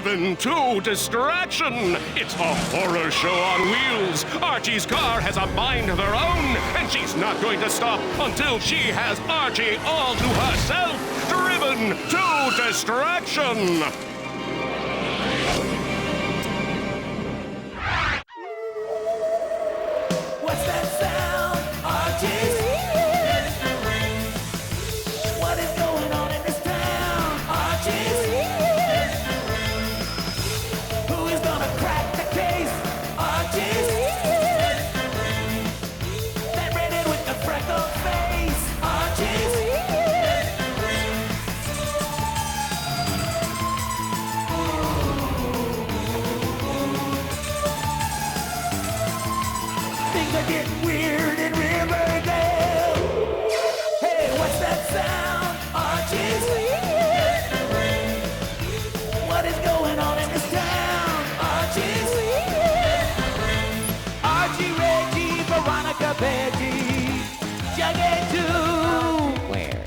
driven to distraction. It's a horror show on wheels. Archie's car has a mind of her own, and she's not going to stop until she has Archie all to herself, driven to distraction. What's that sound? Archie's mystery. What is going on in this town? Archie's mystery. Who is gonna crack the case? Archie's mystery. That redhead with the freckled face. Archie's mystery. Things are getting weird in Riverdale. Hey, what's that sound? Archie's mystery. What is going on in this town? Archie's mystery. Archie, Reggie, Veronica, Betty, Jughead too. Where?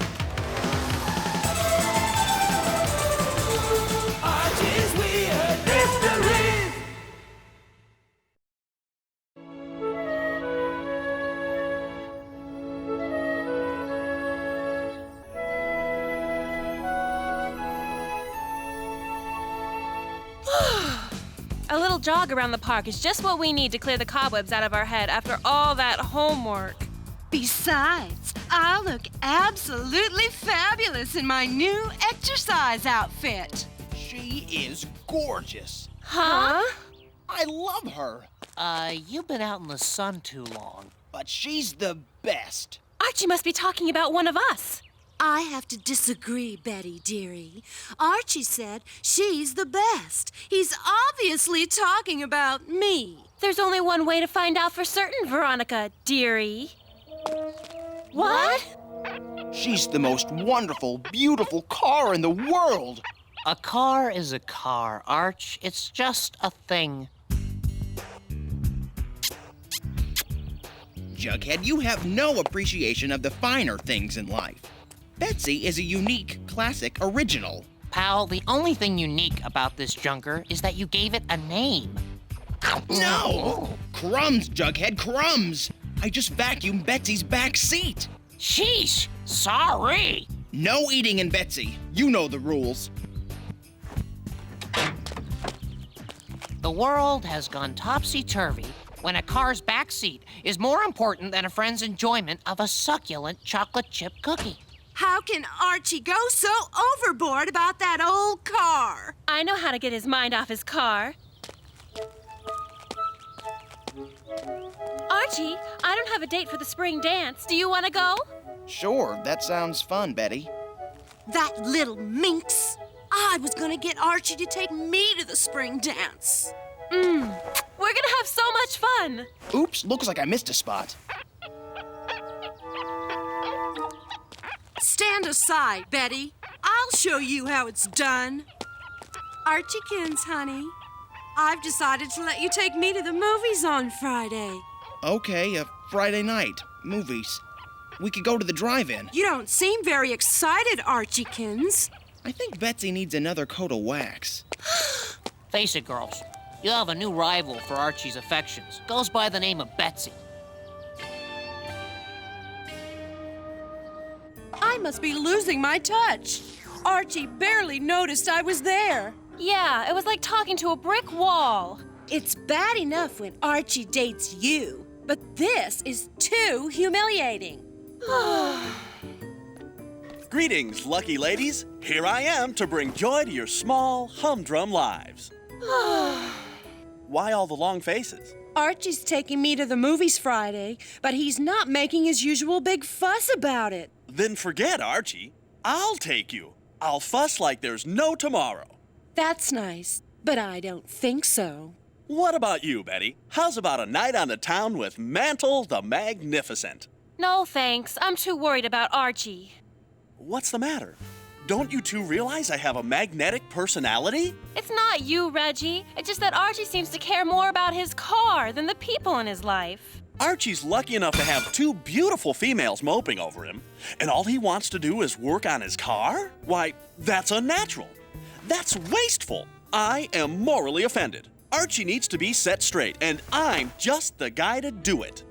Archie's weird mysteries. A little jog around the park is just what we need to clear the cobwebs out of our head after all that homework. Besides, I look absolutely fabulous in my new exercise outfit. She is gorgeous. Huh? I love her, You've been out in the sun too long. but she's the best. Archie must be talking about one of us. I have to disagree, Betty, dearie. Archie said she's the best. He's obviously talking about me. There's only one way to find out for certain, Veronica, dearie. What? She's the most wonderful, beautiful car in the world. A car is a car, Arch. It's just a thing. Jughead, you have no appreciation of the finer things in life. Betsy is a unique, classic original. Pal, the only thing unique about this junker is that you gave it a name. No! Crumbs, Jughead, crumbs! I just vacuumed Betsy's back seat. Sheesh! Sorry! No eating in Betsy. You know the rules. The world has gone topsy-turvy when a car's backseat is more important than a friend's enjoyment of a succulent chocolate chip cookie. How can Archie go so overboard about that old car? I know how to get his mind off his car. Archie, I don't have a date for the spring dance. Do you want to go? Sure, that sounds fun, Betty. That little minx. I was gonna get Archie to take me to the spring dance. We're gonna have so much fun. Oops, looks like I missed a spot. Stand aside, Betty. I'll show you how it's done. Archiekins, honey. I've decided to let you take me to the movies on Friday. Okay, a Friday night. Movies. We could go to the drive-in. You don't seem very excited, Archiekins. I think Betsy needs another coat of wax. Face it, girls. You have a new rival for Archie's affections. Goes by the name of Betsy. I must be losing my touch. Archie barely noticed I was there. Yeah, it was like talking to a brick wall. It's bad enough when Archie dates you, but this is too humiliating. Greetings, lucky ladies. Here I am to bring joy to your small, humdrum lives. Why all the long faces? Archie's taking me to the movies Friday, but he's not making his usual big fuss about it. Then forget Archie. I'll take you. I'll fuss like there's no tomorrow. That's nice, but I don't think so. What about you, Betty? How's about a night on the town with Mantle the Magnificent? No, thanks. I'm too worried about Archie. What's the matter? Don't you two realize I have a magnetic personality? It's not you, Reggie. It's just that Archie seems to care more about his car than the people in his life. Archie's lucky enough to have two beautiful females moping over him, and all he wants to do is work on his car? Why, that's unnatural. That's wasteful. I am morally offended. Archie needs to be set straight, and I'm just the guy to do it.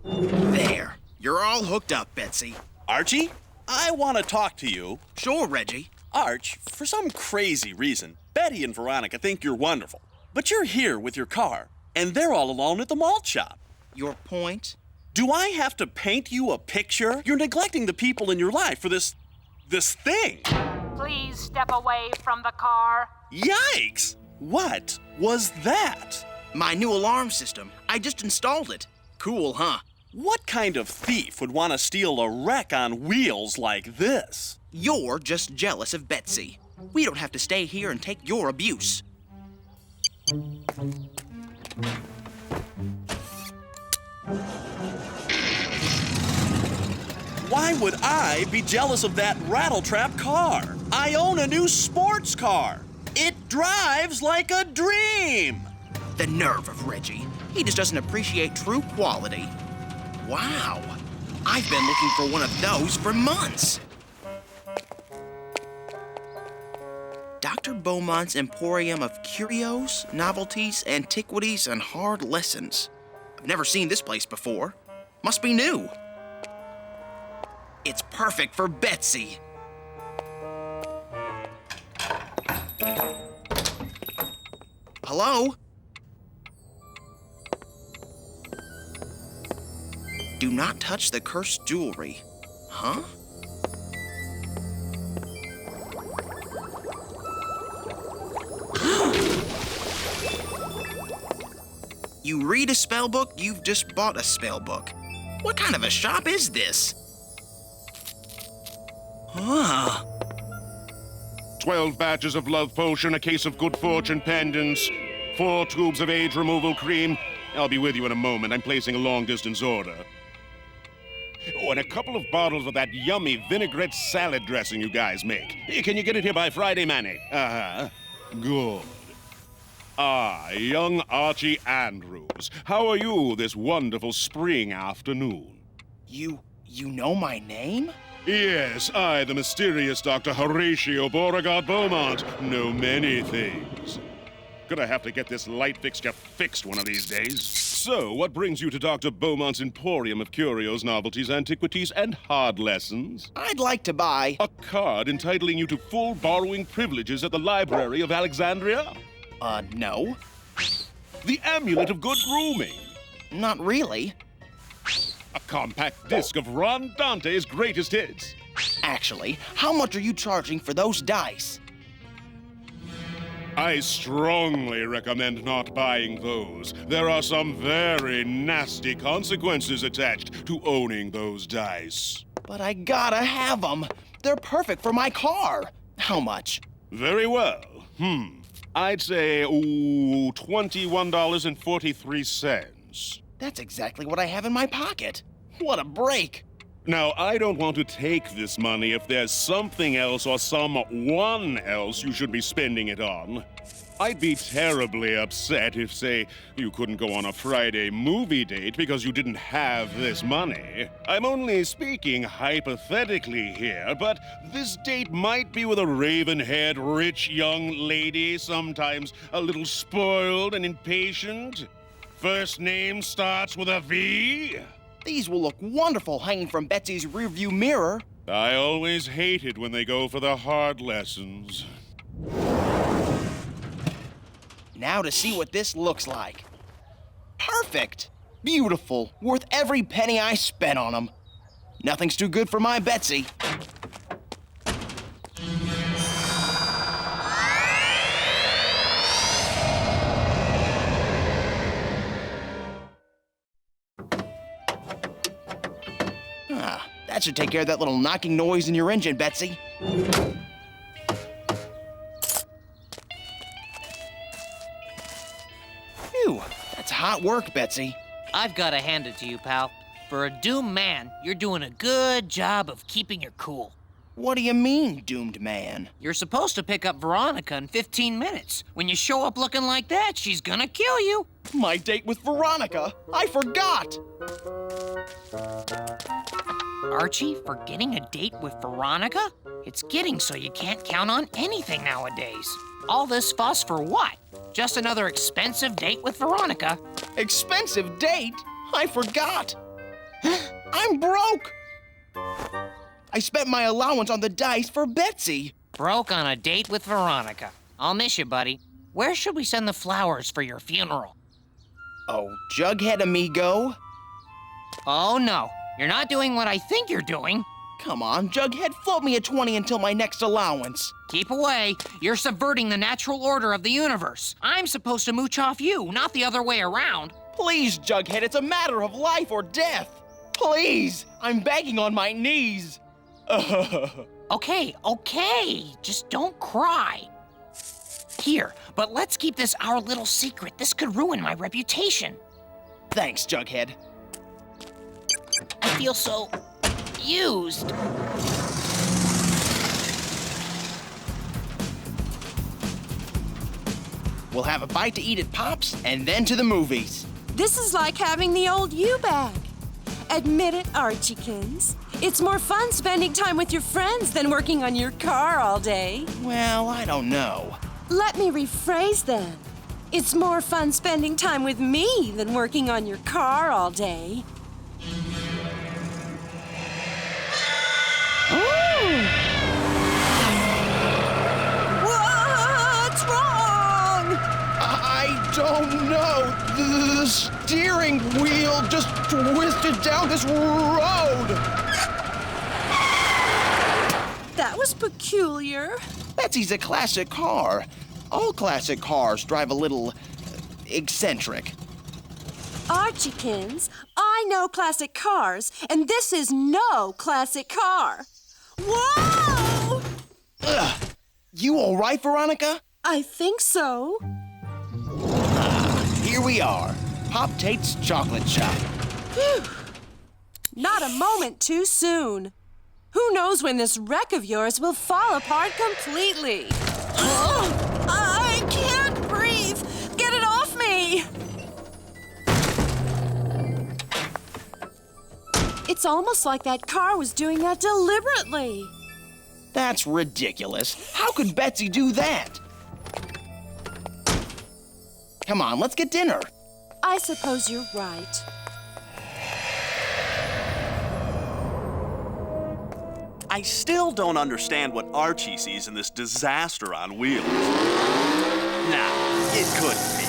There. You're all hooked up, Betsy. Archie, I want to talk to you. Sure, Reggie. Arch, for some crazy reason, Betty and Veronica think you're wonderful. But you're here with your car, and they're all alone at the malt shop. Your point? Do I have to paint you a picture? You're neglecting the people in your life for this thing. Please step away from the car. Yikes! What was that? My new alarm system. I just installed it. Cool, huh? What kind of thief would want to steal a wreck on wheels like this? You're just jealous of Betsy. We don't have to stay here and take your abuse. Why would I be jealous of that rattletrap car? I own a new sports car. It drives like a dream. The nerve of Reggie. He just doesn't appreciate true quality. Wow. I've been looking for one of those for months. Dr. Beaumont's Emporium of Curios, Novelties, Antiquities, and Hard Lessons. I've never seen this place before. Must be new. It's perfect for Betsy. Hello? Do not touch the cursed jewelry. Huh? You read a spell book, you've just bought a spell book. What kind of a shop is this? Huh. 12 batches of love potion, a case of good fortune pendants, 4 tubes of age removal cream. I'll be with you in a moment. I'm placing a long-distance order. Oh, and a couple of bottles of that yummy vinaigrette salad dressing you guys make. Can you get it here by Friday, Manny? Uh-huh. Good. Ah, young Archie Andrews. How are you this wonderful spring afternoon? You know my name? Yes, I, the mysterious Dr. Horatio Beauregard Beaumont, know many things. Gonna have to get this light fixture fixed one of these days. So, what brings you to Dr. Beaumont's Emporium of Curios, Novelties, Antiquities, and Hard Lessons? I'd like to buy... A card entitling you to full borrowing privileges at the Library of Alexandria? No. The Amulet of Good Grooming? Not really. A compact disc of Ron Dante's greatest hits? Actually, how much are you charging for those dice? I strongly recommend not buying those. There are some very nasty consequences attached to owning those dice. But I gotta have them. They're perfect for my car. How much? Very well. I'd say, $21.43. That's exactly what I have in my pocket. What a break. Now, I don't want to take this money if there's something else or someone else you should be spending it on. I'd be terribly upset if, say, you couldn't go on a Friday movie date because you didn't have this money. I'm only speaking hypothetically here, but this date might be with a raven-haired, rich young lady, sometimes a little spoiled and impatient. First name starts with a V. These will look wonderful hanging from Betsy's rearview mirror. I always hated when they go for the hard lessons. Now to see what this looks like. Perfect! Beautiful. Worth every penny I spent on them. Nothing's too good for my Betsy. That should take care of that little knocking noise in your engine, Betsy. Phew, that's hot work, Betsy. I've got to hand it to you, pal. For a doomed man, you're doing a good job of keeping your cool. What do you mean, doomed man? You're supposed to pick up Veronica in 15 minutes. When you show up looking like that, she's gonna kill you. My date with Veronica. I forgot. Archie, for getting a date with Veronica? It's getting so you can't count on anything nowadays. All this fuss for what? Just another expensive date with Veronica. Expensive date? I forgot. I'm broke. I spent my allowance on the dice for Betsy. Broke on a date with Veronica. I'll miss you, buddy. Where should we send the flowers for your funeral? Oh, Jughead, amigo. Oh, no. You're not doing what I think you're doing. Come on, Jughead, float me a 20 until my next allowance. Keep away. You're subverting the natural order of the universe. I'm supposed to mooch off you, not the other way around. Please, Jughead, it's a matter of life or death. Please, I'm begging on my knees. Okay. Just don't cry. Here, but let's keep this our little secret. This could ruin my reputation. Thanks, Jughead. I feel so used. We'll have a bite to eat at Pop's and then to the movies. This is like having the old U-bag. Admit it, Archiekins. It's more fun spending time with your friends than working on your car all day. Well, I don't know. Let me rephrase then. It's more fun spending time with me than working on your car all day. What's wrong? I don't know. The steering wheel just twisted down this road. That was peculiar. Betsy's a classic car. All classic cars drive a little eccentric. Archiekins, I know classic cars, and this is no classic car. Whoa! Ugh. You all right, Veronica? I think so. Here we are. Pop Tate's Chocolate Shop. Phew. Not a moment too soon. Who knows when this wreck of yours will fall apart completely? I can't breathe. Get it off me. It's almost like that car was doing that deliberately. That's ridiculous. How could Betsy do that? Come on, let's get dinner. I suppose you're right. I still don't understand what Archie sees in this disaster on wheels. Nah, it couldn't be.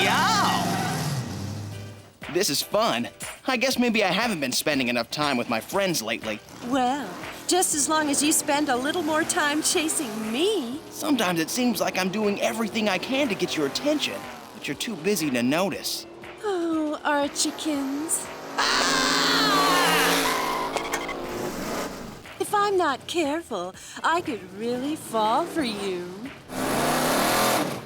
Yow! This is fun. I guess maybe I haven't been spending enough time with my friends lately. Well, just as long as you spend a little more time chasing me. Sometimes it seems like I'm doing everything I can to get your attention, but you're too busy to notice. Oh, Archiekins. If I'm not careful, I could really fall for you.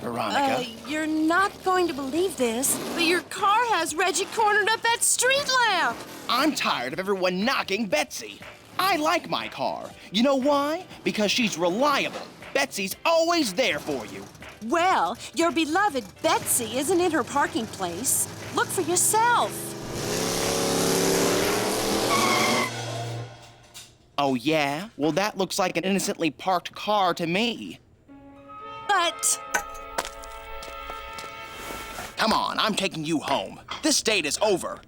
Veronica. You're not going to believe this, but your car has Reggie cornered at that street lamp. I'm tired of everyone knocking Betsy. I like my car. You know why? Because she's reliable. Betsy's always there for you. Well, your beloved Betsy isn't in her parking place. Look for yourself. Oh, yeah? Well, that looks like an innocently parked car to me. But Come on, I'm taking you home. This date is over.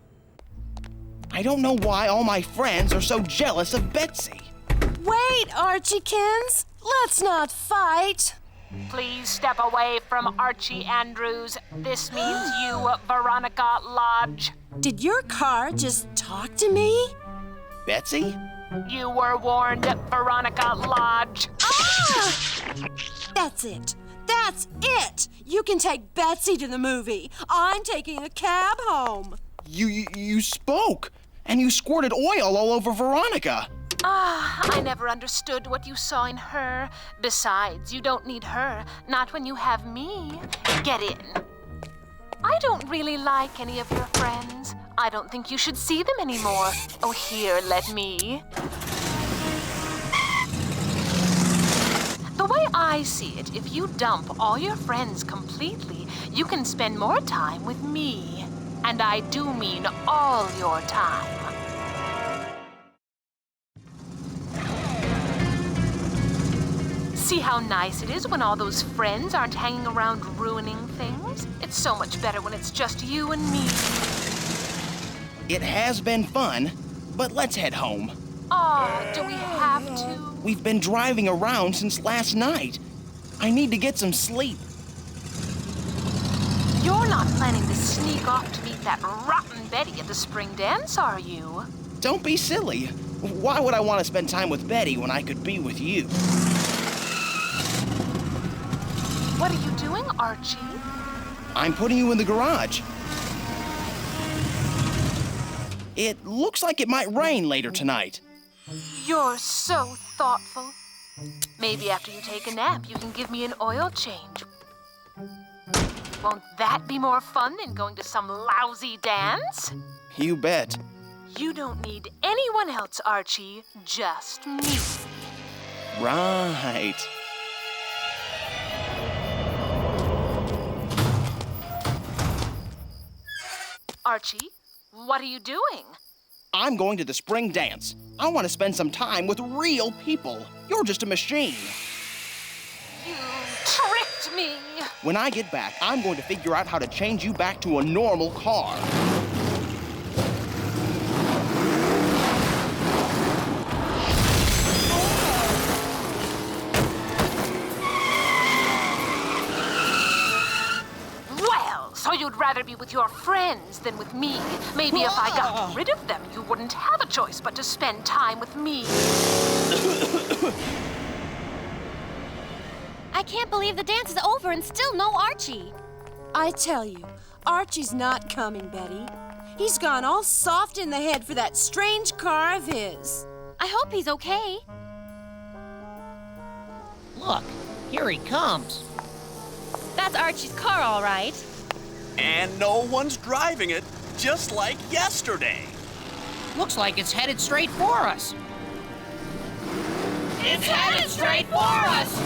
I don't know why all my friends are so jealous of Betsy. wait, Archiekins. Let's not fight. Please step away from Archie Andrews. This means you, Veronica Lodge. Did your car just talk to me? Betsy? You were warned, Veronica Lodge. Ah! That's it. That's it. You can take Betsy to the movie. I'm taking a cab home. You spoke, and you squirted oil all over Veronica. I never understood what you saw in her. Besides, you don't need her. Not when you have me. Get in. I don't really like any of your friends. I don't think you should see them anymore. Oh, here, let me. The way I see it, if you dump all your friends completely, you can spend more time with me. And I do mean all your time. See how nice it is when all those friends aren't hanging around ruining things? It's so much better when it's just you and me. It has been fun, but let's head home. Aw, do we have to? We've been driving around since last night. I need to get some sleep. You're not planning to sneak off to meet that rotten Betty at the spring dance, are you? Don't be silly. Why would I want to spend time with Betty when I could be with you? What are you doing, Archie? I'm putting you in the garage. It looks like it might rain later tonight. You're so thoughtful. Maybe after you take a nap, you can give me an oil change. Won't that be more fun than going to some lousy dance? You bet. You don't need anyone else, Archie. Just me. Right. Archie, what are you doing? I'm going to the spring dance. I want to spend some time with real people. You're just a machine. You tricked me. When I get back, I'm going to figure out how to change you back to a normal car. Well, so you'd rather be with your friends than with me. Maybe if I got rid of them, you wouldn't have a choice but to spend time with me. I can't believe the dance is over and still no Archie. I tell you, Archie's not coming, Betty. He's gone all soft in the head for that strange car of his. I hope he's okay. Look, here he comes. That's Archie's car, all right. And no one's driving it, just like yesterday. Looks like it's headed straight for us. It's headed straight for us!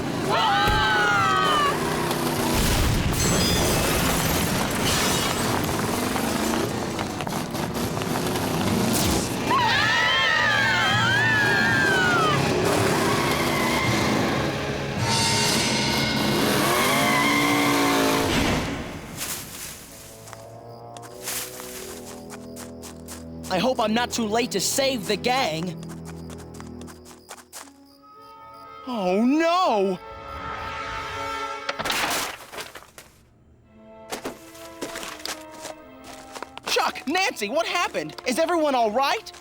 I hope I'm not too late to save the gang. Oh, no! Chuck, Nancy, what happened? Is everyone all right?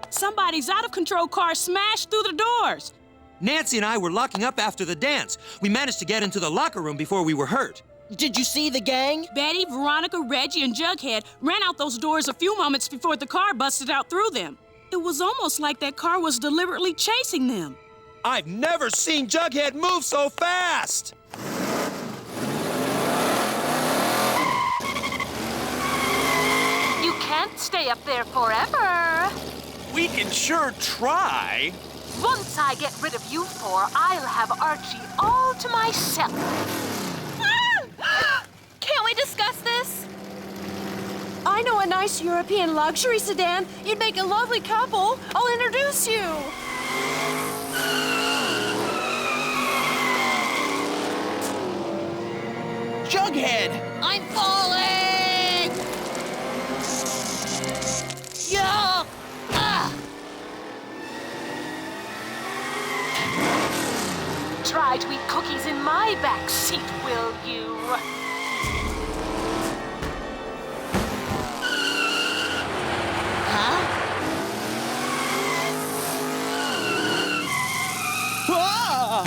Somebody's out-of-control car smashed through the doors. Nancy and I were locking up after the dance. We managed to get into the locker room before we were hurt. Did you see the gang? Betty, Veronica, Reggie, and Jughead ran out those doors a few moments before the car busted out through them. It was almost like that car was deliberately chasing them. I've never seen Jughead move so fast! You can't stay up there forever. We can sure try. Once I get rid of you four, I'll have Archie all to myself. Can't we discuss this? I know a nice European luxury sedan. You'd make a lovely couple. I'll introduce you. Jughead! I'm falling! Yeah! Ah! Try to eat cookies in my back seat, will you? Ah!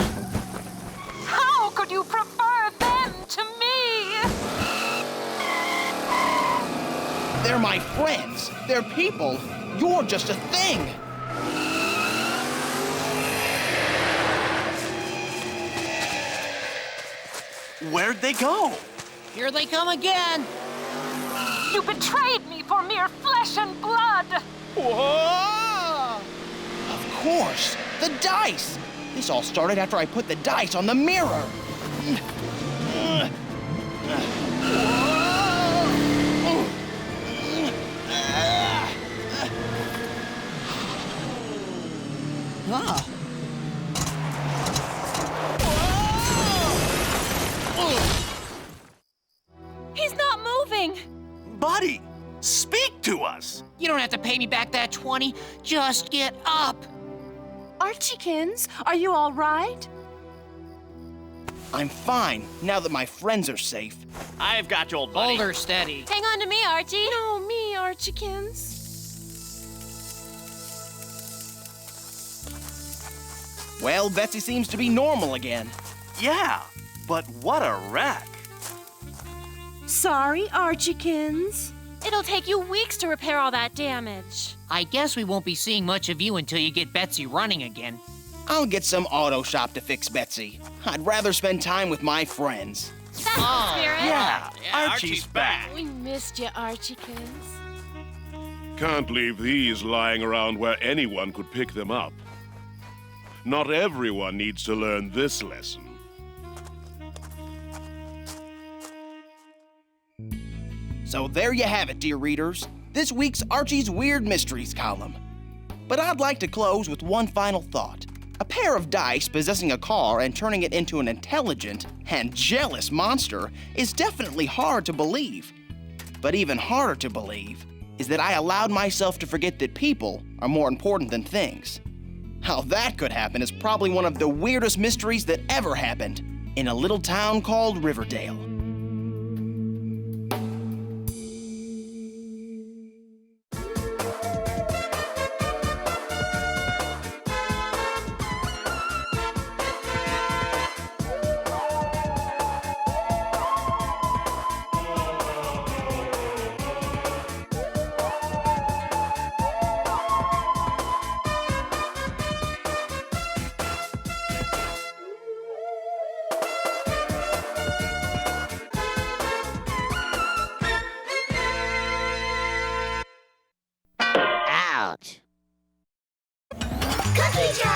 How could you prefer them to me? They're my friends. They're people. You're just a thing. Where'd they go? Here they come again. You betrayed me for mere flesh and blood. Whoa! Of course, the dice. This all started after I put the dice on the mirror. Ah. to us. You don't have to pay me back that 20. Just get up. Archiekins, are you all right? I'm fine, now that my friends are safe. I've got you, old buddy. Hold her steady. Hang on to me, Archie. No, me, Archiekins. Well, Betsy seems to be normal again. Yeah, but what a wreck. Sorry, Archiekins. It'll take you weeks to repair all that damage. I guess we won't be seeing much of you until you get Betsy running again. I'll get some auto shop to fix Betsy. I'd rather spend time with my friends. That's the spirit. Yeah, Archie's back. We missed you, Archiekins. Can't leave these lying around where anyone could pick them up. Not everyone needs to learn this lesson. So there you have it, dear readers. This week's Archie's Weird Mysteries column. But I'd like to close with one final thought. A pair of dice possessing a car and turning it into an intelligent and jealous monster is definitely hard to believe. But even harder to believe is that I allowed myself to forget that people are more important than things. How that could happen is probably one of the weirdest mysteries that ever happened in a little town called Riverdale. Cookie jar!